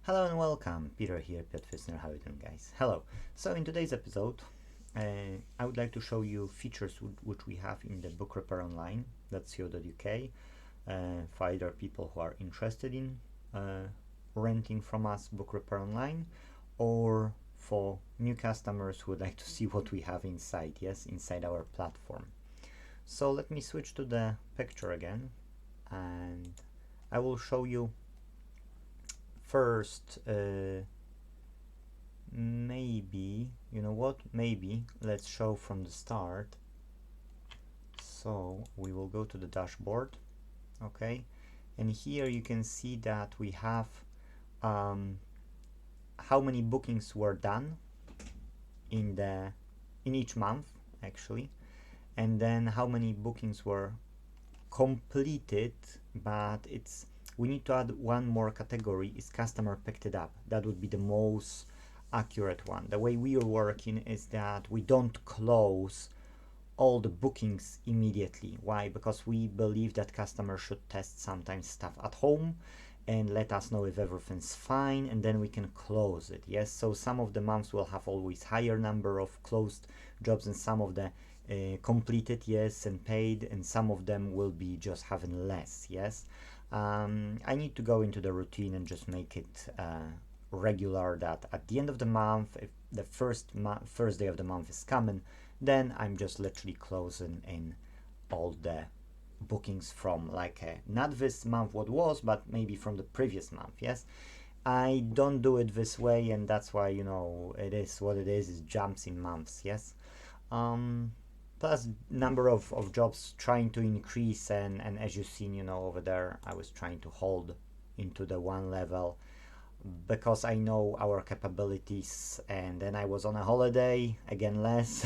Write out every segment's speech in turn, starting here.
Hello and welcome, Peter here, Piotr Fisner. How are you doing, guys? Hello. So in today's episode, I would like to show you features which we have in the Book Repair Online, that's co.uk, for either people who are interested in renting from us Book Repair Online, or for new customers who would like to see what we have inside, yes, inside our platform. So let me switch to the picture again, and I will show you first maybe, you know what, maybe let's show from the start. So we will go to the dashboard, okay, and here you can see that we have how many bookings were done in each month actually, and then how many bookings were completed, but we need to add one more category, is customer picked it up. That would be the most accurate one. The way we are working is that we don't close all the bookings immediately. Why? Because we believe that customers should test sometimes stuff at home and let us know if everything's fine, and then we can close it. Yes, so some of the months will have always higher number of closed jobs, and some of the completed, yes, and paid, and some of them will be just having less. Yes, I need to go into the routine and just make it regular, that at the end of the month, if the first day of the month is coming, then I'm just literally closing in all the bookings from not this month what was, but maybe from the previous month. Yes, I don't do it this way, and that's why, you know, it is what it is jumps in months. Yes, plus number of jobs trying to increase, and as you've seen, you know, over there I was trying to hold into the one level because I know our capabilities, and then I was on a holiday again less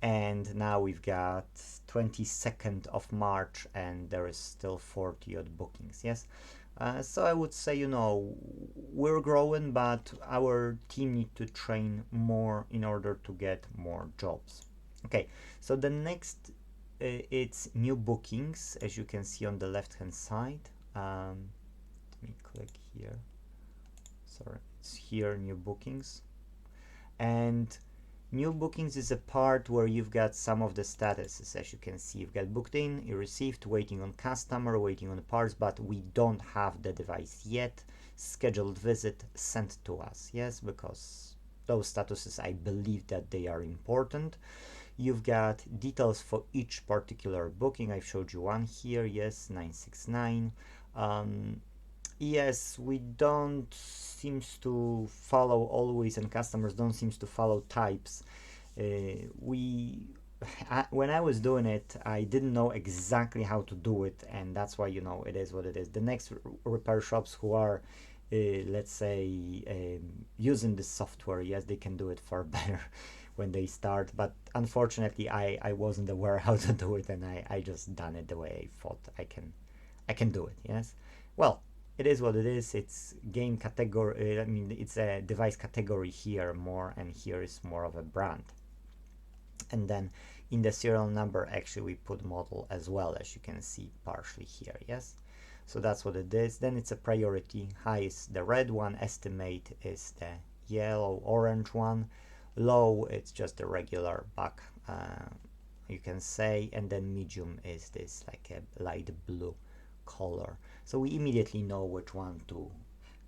and now we've got 22nd of March and there is still 40 odd bookings. Yes, so I would say, you know, we're growing, but our team need to train more in order to get more jobs. Okay, so the next it's new bookings, as you can see on the left hand side. Let me click here. Sorry, it's here, new bookings. And new bookings is a part where you've got some of the statuses. As you can see, you've got booked in, you received, waiting on customer, waiting on parts, but we don't have the device yet, scheduled visit, sent to us. Yes, because those statuses, I believe that they are important. You've got details for each particular booking. I've showed you one here. Yes, 969. Yes, we don't seems to follow always, and customers don't seems to follow types. When I was doing it, I didn't know exactly how to do it, and that's why, you know, it is what it is. The next repair shops who are let's say using this software, yes, they can do it far better when they start, but unfortunately I wasn't aware how to do it, and I just done it the way I thought I can do it. Yes, well, it is what it is. It's game category, I mean, it's a device category here more, and here is more of a brand. And then in the serial number, actually we put model as well, as you can see partially here. Yes, so that's what it is. Then it's a priority. High is the red one, estimate is the yellow orange one, low it's just the regular bug, you can say, and then medium is this like a light blue color, so we immediately know which one to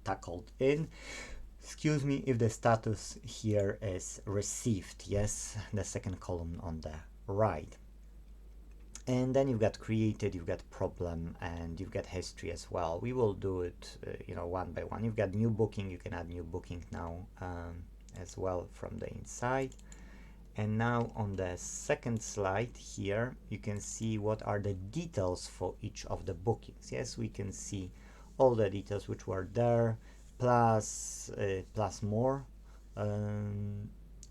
tackle in. Excuse me if the status here is received. Yes, the second column on the right. And then you've got created, you've got problem, and you've got history as well. We will do it you know, one by one. You've got new booking, you can add new booking now as well from the inside. And now on the second slide here, you can see what are the details for each of the bookings. Yes, we can see all the details which were there, plus more.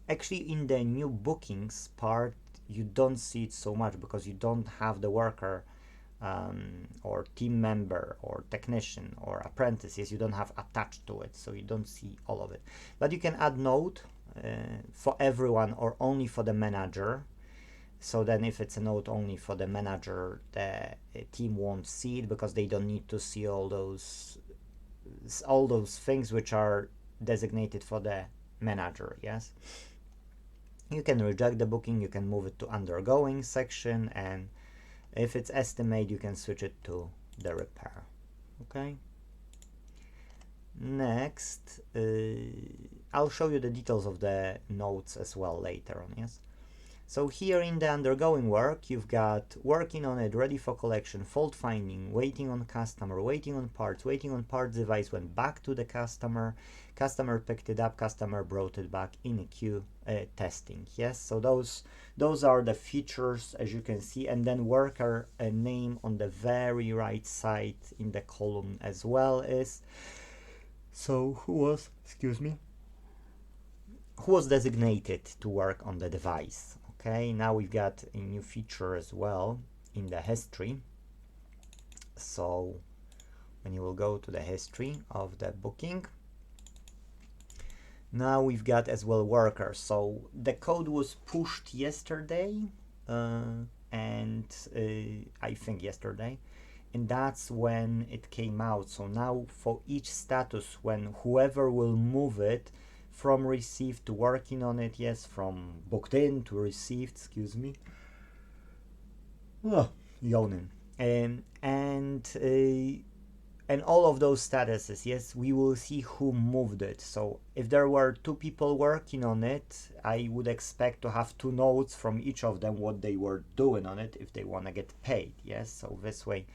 Actually, in the new bookings part, you don't see it so much because you don't have the worker or team member or technician or apprentices. You don't have attached to it, so you don't see all of it. But you can add note for everyone or only for the manager. So then if it's a note only for the manager, the team won't see it because they don't need to see all those all those things which are designated for the manager. Yes, you can reject the booking, you can move it to undergoing section, and if it's estimate, you can switch it to the repair. Okay. Next, I'll show you the details of the notes as well later on. Yes. So here in the undergoing work, you've got working on it, ready for collection, fault finding, waiting on customer, waiting on parts device went back to the customer picked it up, customer brought it back in a queue, testing. Yes, so those are the features, as you can see, and then worker name on the very right side in the column as well is. So who was designated to work on the device? Okay, now we've got a new feature as well in the history. So when you will go to the history of the booking, now we've got as well workers. So the code was pushed yesterday, and I think yesterday, and that's when it came out. So now for each status, when whoever will move it from received to working on it, yes, from booked in to received, yawning, and all of those statuses, yes, we will see who moved it. So if there were 2 people working on it, I would expect to have 2 notes from each of them what they were doing on it if they want to get paid. Yes, so this way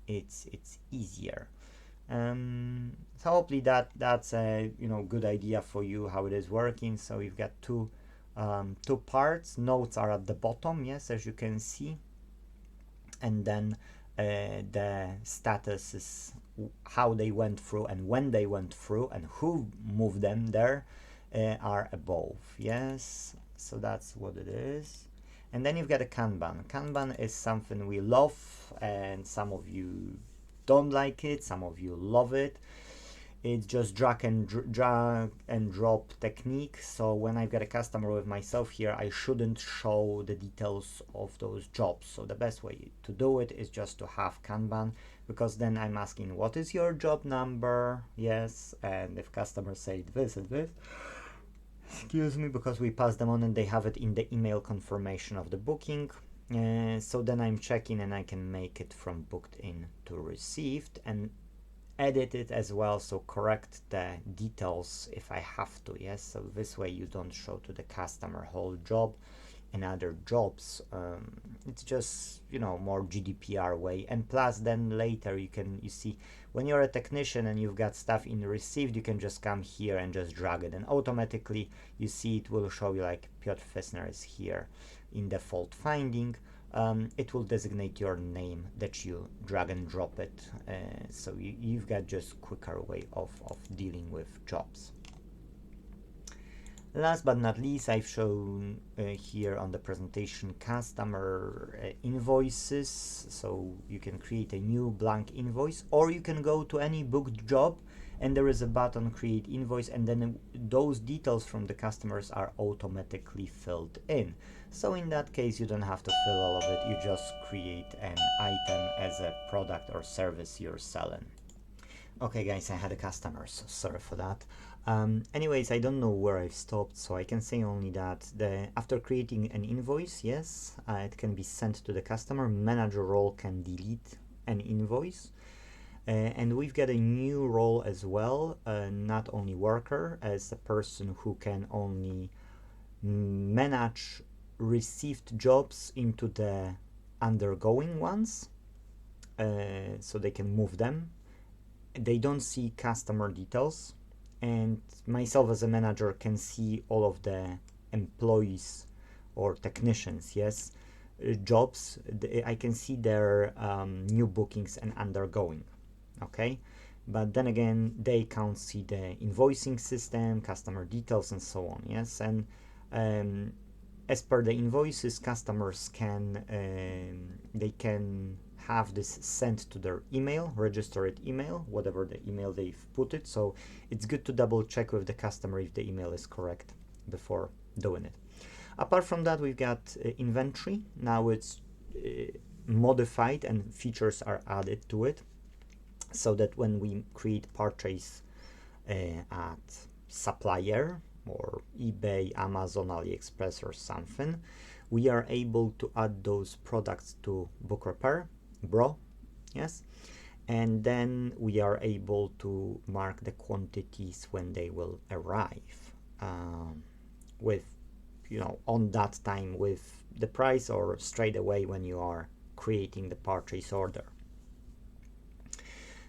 it's easier. So hopefully that's a good idea for you how it is working. So you've got two parts. Notes are at the bottom, yes, as you can see, and then the status is how they went through and when they went through and who moved them there are above. Yes, so that's what it is. And then you've got a Kanban. Kanban is something we love, and some of you don't like it, some of you love it. It's just drag and drop technique. So when I've got a customer with myself here, I shouldn't show the details of those jobs. So the best way to do it is just to have Kanban, because then I'm asking, what is your job number? Yes, and if customers say this and this, because we pass them on and they have it in the email confirmation of the booking. So then I'm checking and I can make it from booked in to received and edit it as well, so correct the details if I have to. Yes, so this way you don't show to the customer whole job and other jobs. It's just more GDPR way, and plus then later you see when you're a technician and you've got stuff in received, you can just come here and just drag it and automatically you see it will show you like Piotr Fessner is here in the fault finding. It will designate your name that you drag and drop it, so you've got just quicker way of dealing with jobs. Last but not least, I've shown here on the presentation customer invoices. So you can create a new blank invoice, or you can go to any booked job and there is a button create invoice, and then those details from the customers are automatically filled in. So in that case, you don't have to fill all of it, you just create an item as a product or service you're selling. Okay guys, I had a customer, so sorry for that. Anyways, I don't know where I've stopped, so I can say only that after creating an invoice, yes, it can be sent to the customer. Manager role can delete an invoice. And we've got a new role as well, not only worker, as a person who can only manage received jobs into the undergoing ones, so they can move them. They don't see customer details, and myself as a manager can see all of the employees or technicians, yes, jobs. I can see their new bookings and undergoing. Okay, but then again, they can't see the invoicing system, customer details, and so on. Yes, and as per the invoices, customers can they can have this sent to their email, registered email, whatever the email they've put it. So it's good to double check with the customer if the email is correct before doing it. Apart from that, we've got inventory. Now it's modified and features are added to it. so that when we create purchase at supplier or eBay, Amazon, AliExpress or something, we are able to add those products to book repair, bro, yes, and then we are able to mark the quantities when they will arrive, with, on that time with the price or straight away when you are creating the purchase order.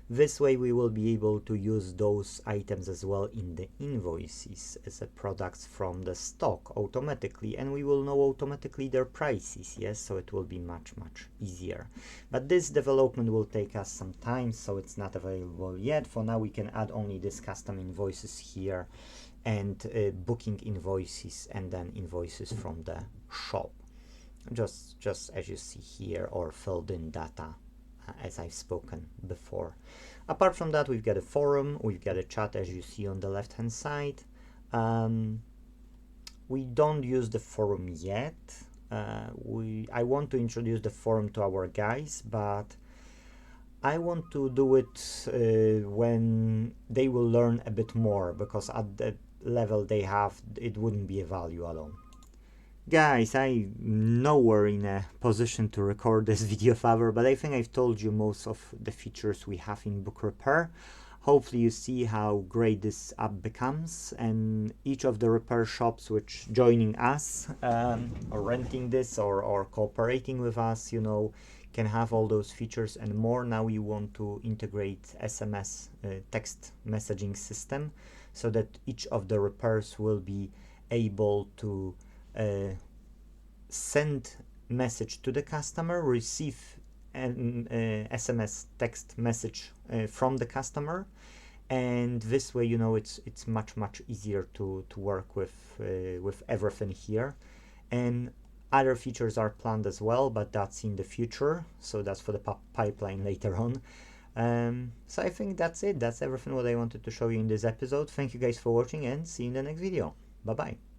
This way we will be able to use those items as well in the invoices as a products from the stock automatically, and we will know automatically their prices, yes, so it will be much easier. But this development will take us some time, so it's not available yet. For now we can add only this custom invoices here and booking invoices and then invoices from the shop, just as you see here, or filled in data as I've spoken before. Apart from that, we've got a forum, we've got a chat as you see on the left hand side. We don't use the forum yet. I want to introduce the forum to our guys, but I want to do it when they will learn a bit more, because at the level they have, it wouldn't be a value alone. Guys, I'm nowhere in a position to record this video further, but I think I've told you most of the features we have in Book Repair. Hopefully you see how great this app becomes, and each of the repair shops which joining us or renting this or cooperating with us, can have all those features and more. Now we want to integrate SMS text messaging system, so that each of the repairs will be able to send message to the customer, receive an SMS text message from the customer, and this way it's much easier to work with everything here. And other features are planned as well, but that's in the future, so that's for the pipeline later on. So I think that's it. That's everything what I wanted to show you in this episode. Thank you guys for watching, and see you in the next video. Bye bye.